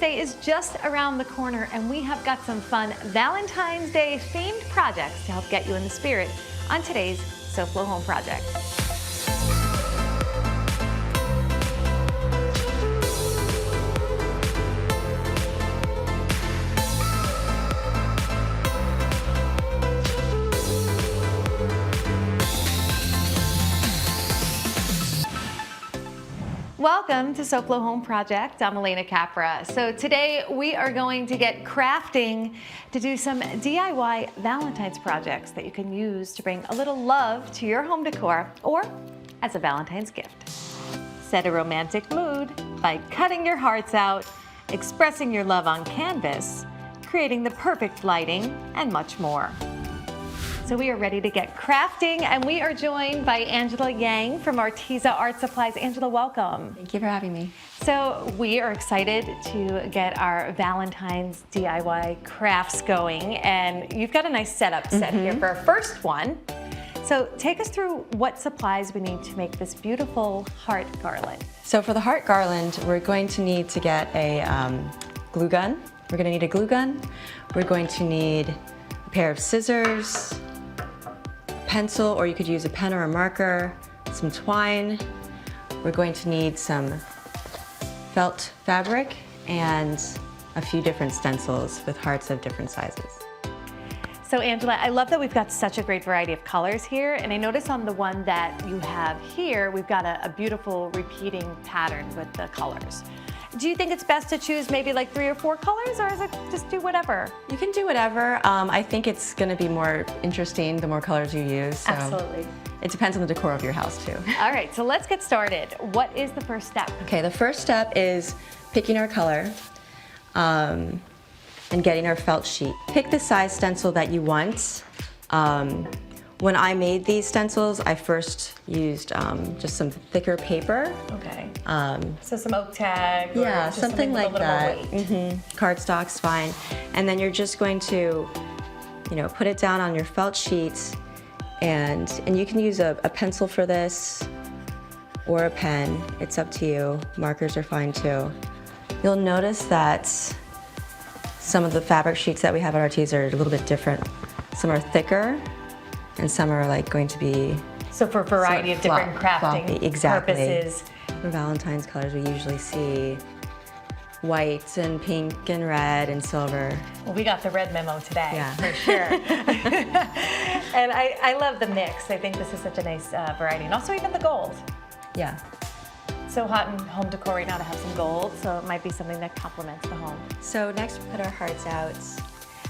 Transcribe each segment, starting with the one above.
Day is just around the corner, and we have got some fun Valentine's Day themed projects to help get you in the spirit on today's SoFlo Home Project. Welcome to SoFlo Home Project. I'm Alena Capra. So today we are going to get crafting to do some DIY Valentine's projects that you can use to bring a little love to your home decor or as a Valentine's gift. Set a romantic mood by cutting your hearts out, expressing your love on canvas, creating the perfect lighting, and much more. So we are ready to get crafting, and we are joined by Angela Yang from Arteza Art Supplies. Angela, welcome. Thank you for having me. So we are excited to get our Valentine's DIY crafts going, and you've got a nice setup set here for our first one. So take us through what supplies we need to make this beautiful heart garland. So for the heart garland, we're going to need to get a glue gun. We're going to need a glue gun. We're going to need a pair of scissors, pencil, or you could use a pen or a marker, some twine. We're going to need some felt fabric and a few different stencils with hearts of different sizes. So Angela, I love that we've got such a great variety of colors here, and I notice on the one that you have here, we've got a beautiful repeating pattern with the colors. Do you think it's best to choose maybe like 3 or 4 colors, or is it just do whatever? You can do whatever. I think it's going to be more interesting the more colors you use. So Absolutely. It depends on the decor of your house too. All right, so let's get started. What is the first step? Okay, the first step is picking our color and getting our felt sheet. Pick the size stencil that you want. When I made these stencils, I first used just some thicker paper. Okay. So some oak tag. Or Yeah, just something like with a that. little more weight. Cardstock's fine. And then you're just going to, put it down on your felt sheet, and you can use a pencil for this or a pen. It's up to you. Markers are fine too. You'll notice that some of the fabric sheets that we have at Arteza are a little bit different. Some are thicker, and some are going to be So for a variety of different crafting floppy, purposes. For Valentine's colors, we usually see white and pink and red and silver. Well, we got the red memo today, Yeah. for sure. And I love the mix. I think this is such a nice variety. And also even the gold. Yeah. So hot in home decor right now to have some gold, so it might be something that complements the home. So next we put our hearts out.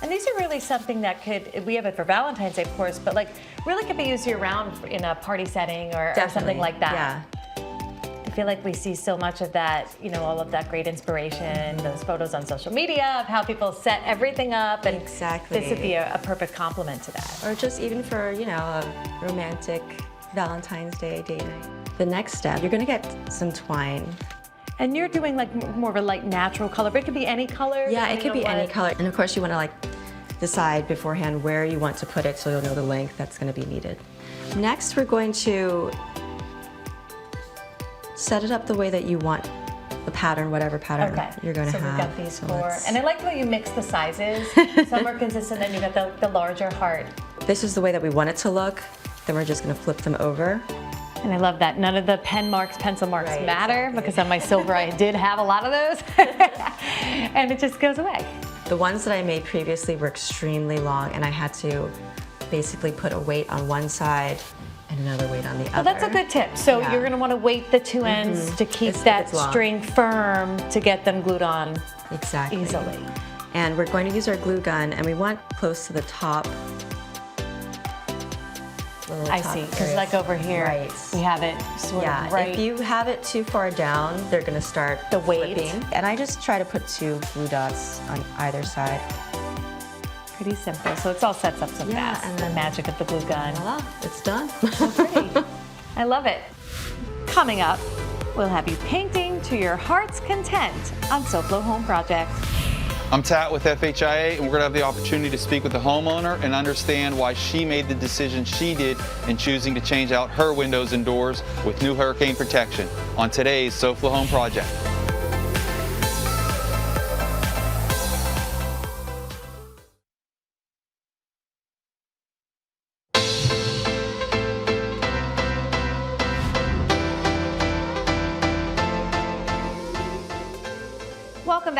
And these are really something that we have it for Valentine's Day, of course, but really could be used year round in a party setting or something like that. Yeah. I feel like we see so much of that, all of that great inspiration, those photos on social media of how people set everything up. And Exactly. This would be a perfect complement to that. Or just even for, a romantic Valentine's Day date night. The next step, you're gonna get some twine. And you're doing more of a light natural color, but it could be any color? Yeah, it could be any color. And of course you wanna decide beforehand where you want to put it so you'll know the length that's gonna be needed. Next, we're going to set it up the way that you want the pattern, whatever pattern you're gonna have. So we've got these 4. And I like the way you mix the sizes. Some are consistent, then you got the larger heart. This is the way that we want it to look. Then we're just gonna flip them over. And I love that. None of the pen marks, pencil marks matter, because on my silver I did have a lot of those. And it just goes away. The ones that I made previously were extremely long, and I had to basically put a weight on one side and another weight on the other. Well, that's a good tip. So you're going to want to weight the 2 ends to keep that string firm to get them glued on easily. And we're going to use our glue gun, and we want close to the top. I see, because over here, we have it sort of right. If you have it too far down, they're going to start the weight. Flipping. And I just try to put 2 glue dots on either side. Pretty simple. So it's all sets up so fast. And the magic of the glue gun. Voila, it's done. So pretty. I love it. Coming up, we'll have you painting to your heart's content on SoFlo Home Project. I'm Tat with FHIA, and we're going to have the opportunity to speak with the homeowner and understand why she made the decision she did in choosing to change out her windows and doors with new hurricane protection on today's SoFlo Home Project.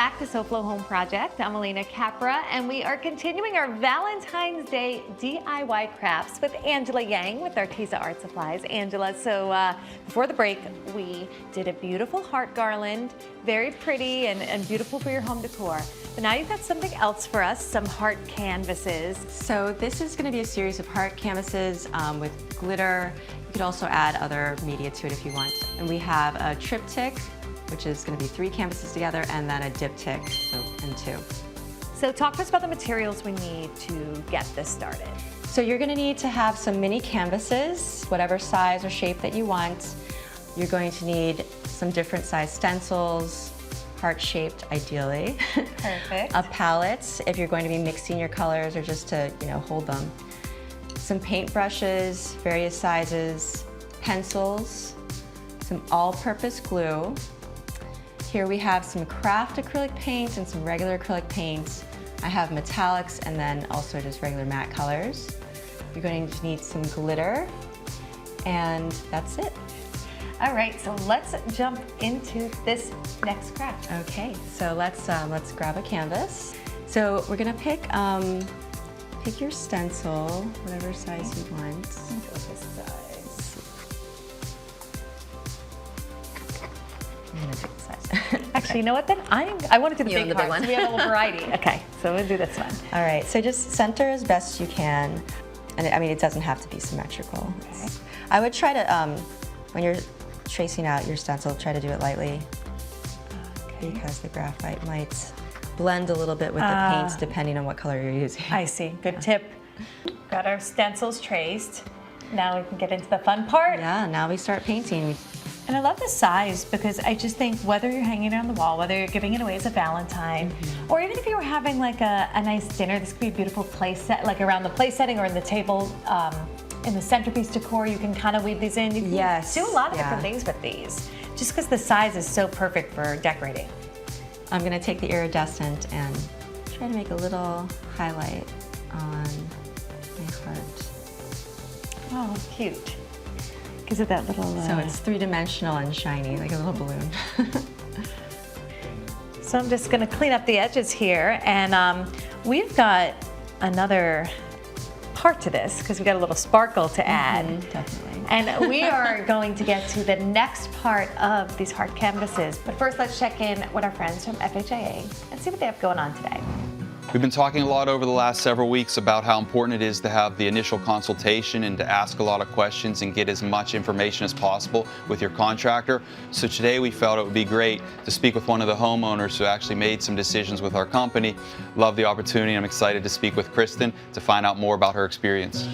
back to SoFlo Home Project. I'm Alena Capra, and we are continuing our Valentine's Day DIY crafts with Angela Yang with Arteza Art Supplies. Angela, so before the break, we did a beautiful heart garland, very pretty and beautiful for your home decor. But now you've got something else for us, some heart canvases. So this is going to be a series of heart canvases with glitter. You could also add other media to it if you want. And we have a triptych, which is going to be 3 canvases together, and then a diptych, and 2. So talk to us about the materials we need to get this started. So you're going to need to have some mini canvases, whatever size or shape that you want. You're going to need some different size stencils, heart-shaped ideally. Perfect. A palette if you're going to be mixing your colors or just to hold them. Some paint brushes, various sizes, pencils, some all-purpose glue. Here we have some craft acrylic paint and some regular acrylic paint. I have metallics and then also just regular matte colors. You're going to need some glitter, and that's it. All right, so let's jump into this next craft. Okay, so let's grab a canvas. So we're gonna pick your stencil, whatever size you want. Go this size. I'm gonna pick the size. Actually, you know what then? I want to do the You big want the big heart, one? so we have a little variety. Okay, so we'll do this one. All right, so just center as best you can. And I mean, it doesn't have to be symmetrical. Okay. I would try to, when you're tracing out your stencil, try to do it lightly. Okay. Because the graphite might blend a little bit with the paints depending on what color you're using. I see, good tip. Got our stencils traced. Now we can get into the fun part. Yeah, now we start painting. And I love the size because I just think whether you're hanging it on the wall, whether you're giving it away as a Valentine, or even if you were having like a nice dinner, this could be a beautiful place set, like around the place setting or in the table, in the centerpiece decor, you can kind of weave these in. You can do a lot of different things with these, just because the size is so perfect for decorating. I'm gonna take the iridescent and try to make a little highlight on my heart. Oh, cute. Gives it that little... So it's 3-dimensional and shiny, like a little balloon. So I'm just gonna clean up the edges here, and we've got another part to this because we got a little sparkle to add. Definitely. And we are going to get to the next part of these heart canvases. But first, let's check in with our friends from FHIA and see what they have going on today. We've been talking a lot over the last several weeks about how important it is to have the initial consultation and to ask a lot of questions and get as much information as possible with your contractor. So today we felt it would be great to speak with one of the homeowners who actually made some decisions with our company. Love the opportunity. I'm excited to speak with Kristen to find out more about her experience.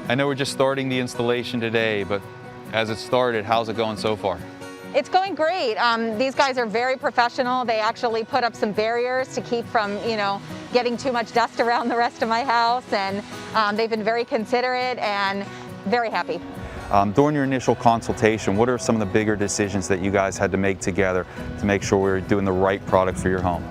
I know we're just starting the installation today, but as it started, how's it going so far? It's going great. These guys are very professional. They actually put up some barriers to keep from, getting too much dust around the rest of my house, and they've been very considerate and very happy. During your initial consultation, what are some of the bigger decisions that you guys had to make together to make sure we're doing the right product for your home?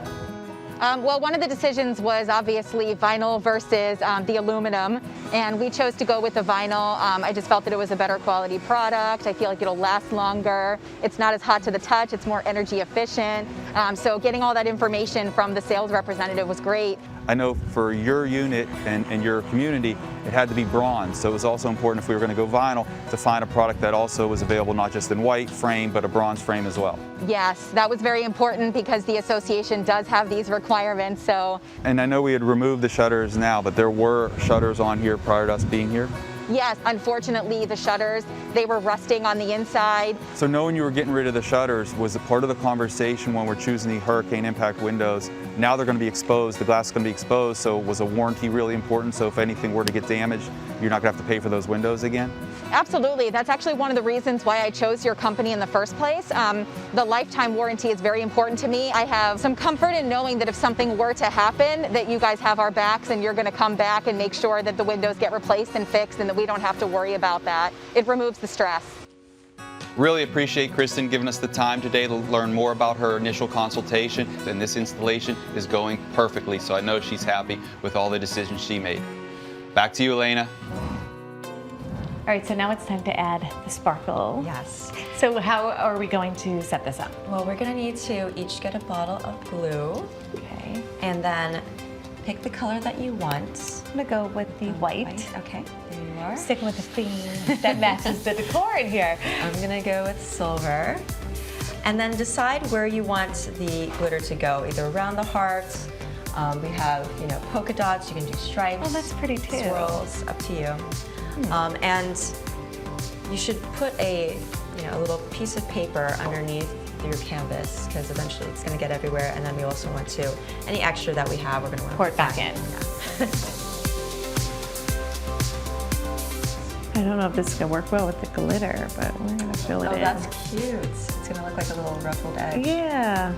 Well, one of the decisions was obviously vinyl versus the aluminum, and we chose to go with the vinyl. I just felt that it was a better quality product. I feel like it'll last longer. It's not as hot to the touch. It's more energy efficient. So getting all that information from the sales representative was great. I know for your unit and your community, it had to be bronze, so it was also important if we were going to go vinyl to find a product that also was available not just in white frame, but a bronze frame as well. Yes, that was very important because the association does have these requirements. So. And I know we had removed the shutters now, but there were shutters on here prior to us being here? Yes, unfortunately the shutters, they were rusting on the inside. So knowing you were getting rid of the shutters, was it part of the conversation when we're choosing the hurricane impact windows? Now they're going to be exposed, the glass is going to be exposed, so was a warranty really important? So if anything were to get damaged, you're not going to have to pay for those windows again? Absolutely. That's actually one of the reasons why I chose your company in the first place. The lifetime warranty is very important to me. I have some comfort in knowing that if something were to happen, that you guys have our backs and you're going to come back and make sure that the windows get replaced and fixed and that we don't have to worry about that. It removes the stress. Really appreciate Kristen giving us the time today to learn more about her initial consultation, and this installation is going perfectly, so I know she's happy with all the decisions she made. Back to you, Alena. All right, so now it's time to add the sparkle. Yes. So how are we going to set this up? Well, we're gonna need to each get a bottle of glue Okay. and then pick the color that you want. I'm gonna go with the white. Okay, there you are. Sticking with the theme that matches the decor in here. I'm gonna go with silver. And then decide where you want the glitter to go, either around the heart. We have, polka dots. You can do stripes. Oh, that's pretty too. Swirls, up to you. And you should put a little piece of paper underneath your canvas because eventually it's going to get everywhere. And then we also want to, any extra that we have, we're going to want to Pour it back in. Yeah. I don't know if this is gonna work well with the glitter, but we're gonna fill it in. Oh, that's cute. It's going to look like a little ruffled edge. Yeah.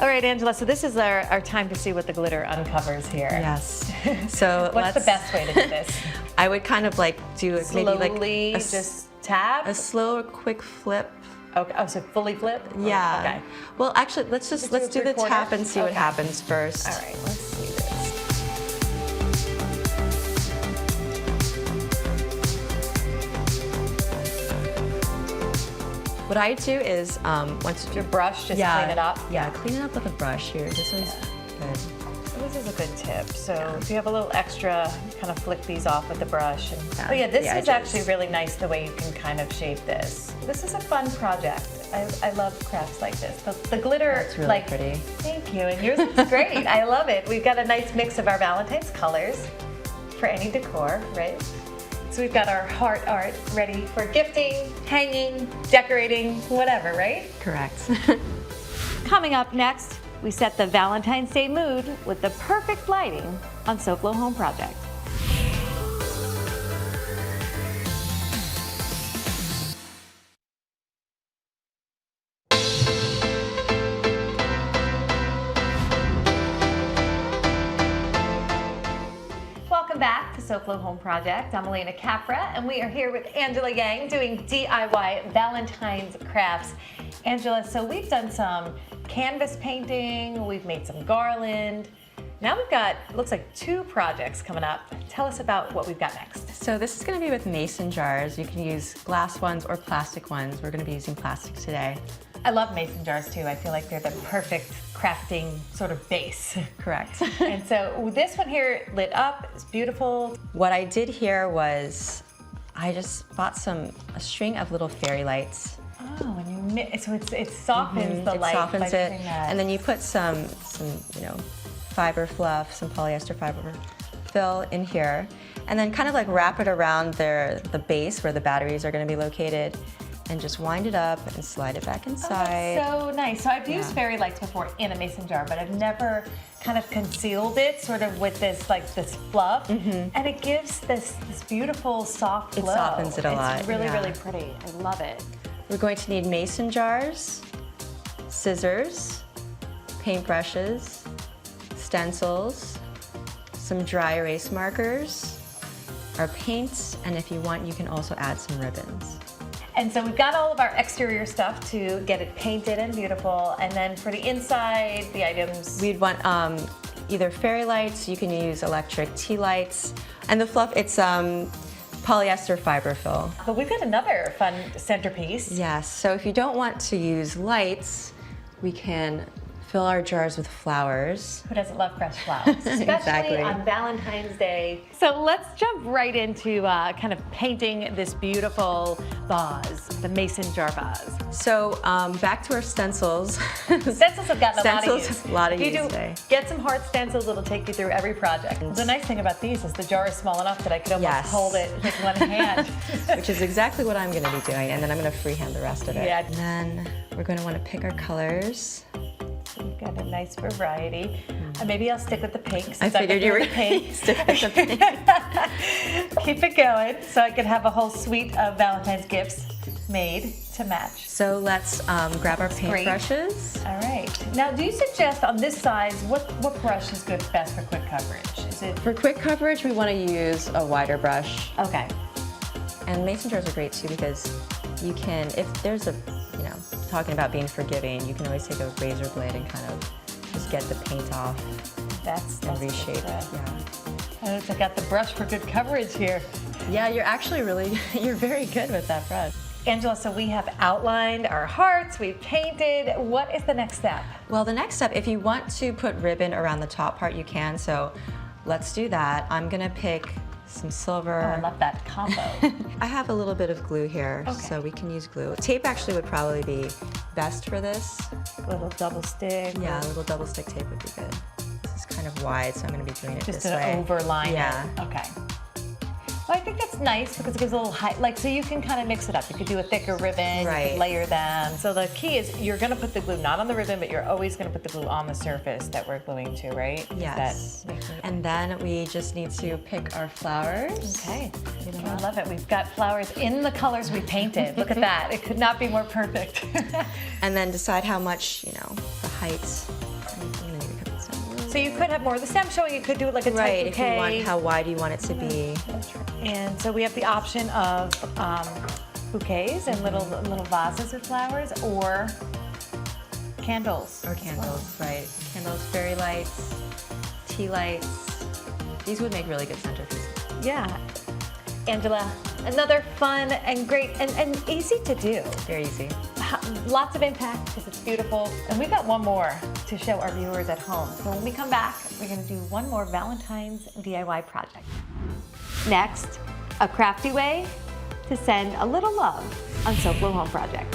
All right, Angela, so this is our time to see what the glitter uncovers here. Yes. So What's the best way to do this? I would kind of like do Slowly, maybe like just tap? a slow, quick flip. Okay. Oh, so fully flip? Yeah. Okay. Well, actually, let's do the 3/4? tap and see what Okay. happens first. All right, let's see this. What I do is once Your brush, just clean it up? Yeah, clean it up with a brush here. This one's good. So this is a good tip. So if you have a little extra, kind of flick these off with the brush. And, Yeah, oh yeah, this the is edges. actually really nice the way you can kind of shape this. This is a fun project. I love crafts like this. The glitter, It's really pretty. Thank you, and yours is great. I love it. We've got a nice mix of our Valentine's colors for any decor, right? So we've got our heart art ready for gifting, hanging, decorating, whatever, right? Correct. Coming up next, we set the Valentine's Day mood with the perfect lighting on SoFlo Home Project. Welcome back to SoFlo Home Project. I'm Alena Capra, and we are here with Angela Yang doing DIY Valentine's crafts. Angela, so we've done some canvas painting, we've made some garland. Now we've got, it looks like 2 projects coming up. Tell us about what we've got next. So this is going to be with mason jars. You can use glass ones or plastic ones. We're going to be using plastic today. I love mason jars too. I feel like they're the perfect crafting sort of base. Correct. And so this one here lit up, it's beautiful. What I did here was I just bought a string of little fairy lights. Oh, and you mix, so it softens the It light. softens by it, putting that. and then you put some fiber fluff, some polyester fiber fill in here, and then kind of like wrap it around the base where the batteries are going to be located, and just wind it up and slide it back Oh, inside. that's so nice. So I've used Yeah. fairy lights before in a mason jar, but I've never kind of concealed it sort of with this fluff, and it gives this beautiful soft glow. It softens it a lot, It's really, yeah. really pretty. I love it. We're going to need mason jars, scissors, paintbrushes, stencils, some dry erase markers, our paints, and if you want, you can also add some ribbons. And so we've got all of our exterior stuff to get it painted and beautiful, and then for the inside, the items. We'd want either fairy lights, you can use electric tea lights, and the fluff, it's polyester fiber fill. But we've got another fun centerpiece. Yes, so if you don't want to use lights, we can fill our jars with flowers. Who doesn't love fresh flowers? Especially Exactly. on Valentine's Day. So let's jump right into kind of painting this beautiful vase, the mason jar vase. So back to our stencils. Stencils have gotten a lot of Stencils, use. a lot of If you use do today. get some heart stencils, it'll take you through every project. The nice thing about these is the jar is small enough that I could almost Yes. hold it with one hand. Which is exactly what I'm going to be doing, and then I'm going to freehand the rest of it. Yeah. And then we're going to want to pick our colors. We've got a nice variety. Maybe I'll stick with the pink. I since I've figured been you were doing the pink. stick with the pink. Keep it going so I can have a whole suite of Valentine's gifts made to match. So let's grab our great. paintbrushes. All right. Now, do you suggest on this size, what brush is good best for quick coverage? Is it For quick coverage, we want to use a wider brush. okay? And mason jars are great too because you can, if there's a, talking about being forgiving, you can always take a razor blade and kind of just get the paint off. That's and reshape it. good. Yeah. Oh, I got the brush for good coverage here. Yeah, you're actually you're very good with that brush. Angela, so we have outlined our hearts, we've painted. What is the next step? Well, the next step, if you want to put ribbon around the top part, you can. So let's do that. I'm gonna pick some silver. Oh, I love that combo. I have a little bit of glue here, Okay. so we can use glue. Tape actually would probably be best for this. A little double stick. Yeah, a little double stick tape would be good. This is kind of wide, so I'm gonna be doing it Just this to way. overline Yeah. it. Okay. Well, I think that's nice because it gives a little height. Like, so you can kind of mix it up. You could do a thicker ribbon, you Right. could layer them. So the key is you're gonna put the glue not on the ribbon, but you're always gonna put the glue on the surface that we're gluing to, right? Is Yes. that making it- And then we just need to pick our flowers. Okay, I love it. We've got flowers in the colors we painted. Look at that. It could not be more perfect. And then decide how much, the height. I'm gonna need to cut this down a little. So you could have more of the stem showing. You could do it like a Right, tight if you bouquet. want, how wide you want it to be. And so we have the option of bouquets and little vases with flowers, or candles. Or candles, right. Candles, fairy lights, tea lights. These would make really good centerpieces. Yeah. Angela, another fun and great and easy to do. Very easy. Lots of impact because it's beautiful. And we've got one more to show our viewers at home. So when we come back, we're going to do one more Valentine's DIY project. Next, a crafty way to send a little love on SoFlo Home Project.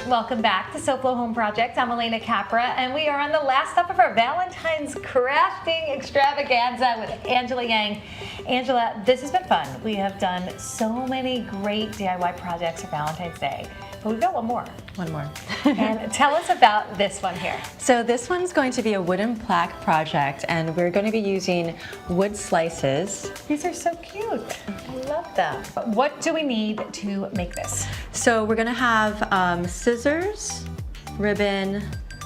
Welcome back to SoFlo Home Project. I'm Alena Capra, and we are on the last step of our Valentine's crafting extravaganza with Angela Yang. Angela, this has been fun. We have done so many great DIY projects for Valentine's Day, but we've got one more. One more. And tell us about this one here. So this one's going to be a wooden plaque project, and we're going to be using wood slices. These are so cute. I love them. But what do we need to make this? So we're going to have scissors, ribbon,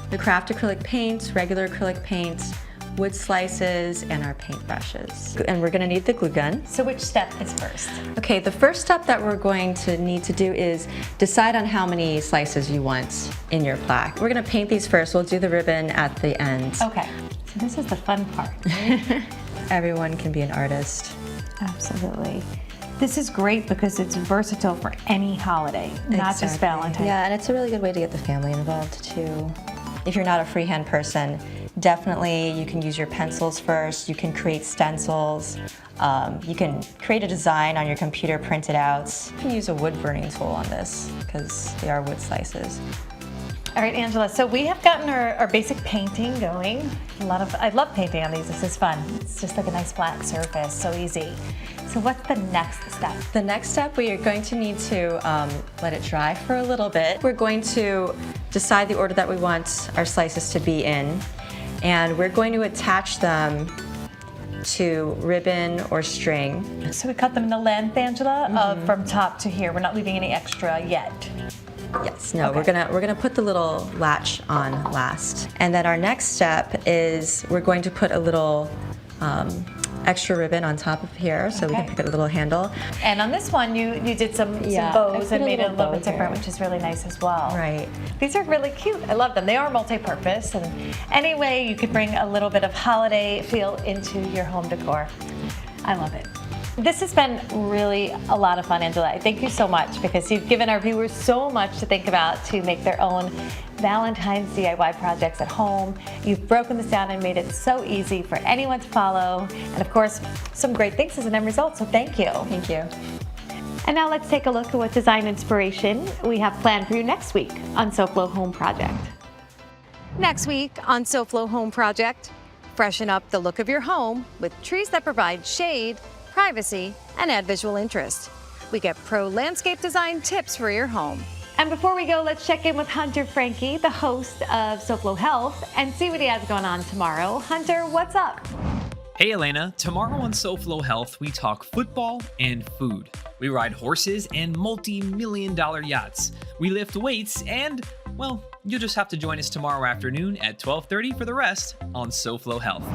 the craft acrylic paints, regular acrylic paints, wood slices, and our paintbrushes. And we're going to need the glue gun. So which step is first? Okay, the first step that we're going to need to do is decide on how many slices you want in your plaque. We're going to paint these first. We'll do the ribbon at the end. Okay, so this is the fun part. Everyone can be an artist. Absolutely. This is great because it's versatile for any holiday, not just Exactly. Valentine's. Yeah, and it's a really good way to get the family involved too. If you're not a freehand person, definitely you can use your pencils first. You can create stencils. You can create a design on your computer, print it out. You can use a wood burning tool on this because they are wood slices. All right, Angela, so we have gotten our basic painting going. I love painting on these. This is fun. It's just like a nice flat surface, so easy. So what's the next step? The next step, we are going to need to let it dry for a little bit. We're going to decide the order that we want our slices to be in, and we're going to attach them to ribbon or string. So we cut them in the length, Angela, from top to here. We're not leaving any extra yet. Yes, no, Okay. we're gonna put the little latch on last. And then our next step is we're going to put a little extra ribbon on top of here, so we can Okay. pick a little handle. And on this one, you did some Yeah, I bows put and a made it a little little bow bit different, here. which is really nice as well. Right. These are really cute. I love them. They are multi-purpose, and any way you could bring a little bit of holiday feel into your home decor. I love it. This has been really a lot of fun, Angela. Thank you so much because you've given our viewers so much to think about to make their own Valentine's DIY projects at home. You've broken this down and made it so easy for anyone to follow. And of course, some great things as an end result, so thank you. Thank you. And now let's take a look at what design inspiration we have planned for you next week on SoFlo Home Project. Next week on SoFlo Home Project, freshen up the look of your home with trees that provide shade, privacy, and add visual interest. We get pro landscape design tips for your home. And before we go, let's check in with Hunter Frankie, the host of SoFlo Health, and see what he has going on tomorrow. Hunter, what's up? Hey Alena, tomorrow on SoFlo Health we talk football and food. We ride horses and multi-million-dollar yachts. We lift weights and, well, you'll just have to join us tomorrow afternoon at 12:30 for the rest on SoFlo Health.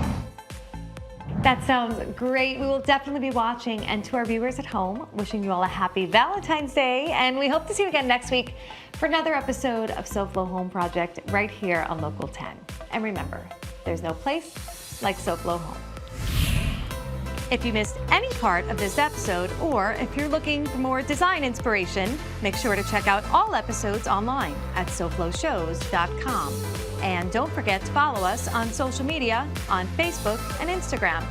That sounds great. We will definitely be watching. And to our viewers at home, wishing you all a happy Valentine's Day. And we hope to see you again next week for another episode of SoFlo Home Project right here on Local 10. And remember, there's no place like SoFlo Home. If you missed any part of this episode, or if you're looking for more design inspiration, make sure to check out all episodes online at SoFloShows.com. And don't forget to follow us on social media on Facebook and Instagram.